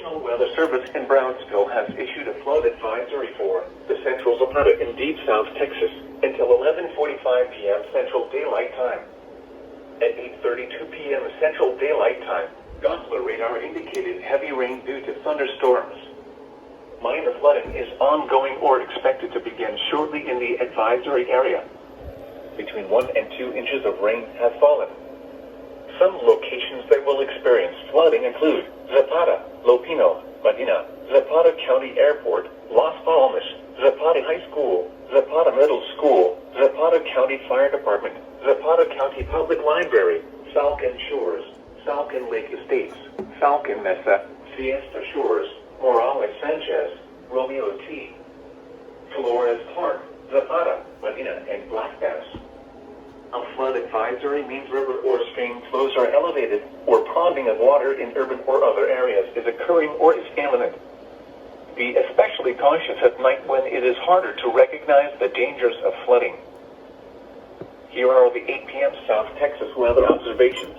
National Weather Service in Brownsville has issued a flood advisory for the Central Zapata in deep South Texas until 11:45 p.m. Central Daylight Time. At 8:32 p.m. Central Daylight Time, Doppler radar indicated heavy rain due to thunderstorms. Minor flooding is ongoing or expected to begin shortly in the advisory area. Between 1 and 2 inches of rain have fallen. Some locations that will experience flooding include Zapata, Lopeno, Medina, Zapata County Airport, Las Palmas, Zapata High School, Zapata Middle School, Zapata County Fire Department, Zapata County Public Library, Falcon Shores, Falcon Lake Estates, Falcon Mesa, Fiesta Shores, Morales Sanchez, Romeo T. Flores Park, Zapata, Medina, and Black Bass. A flood advisory means river or stream flows are elevated, or ponding of water in urban or other areas is occurring or is imminent. Be especially cautious at night when it is harder to recognize the dangers of flooding. Here are the 8 p.m. South Texas weather observations.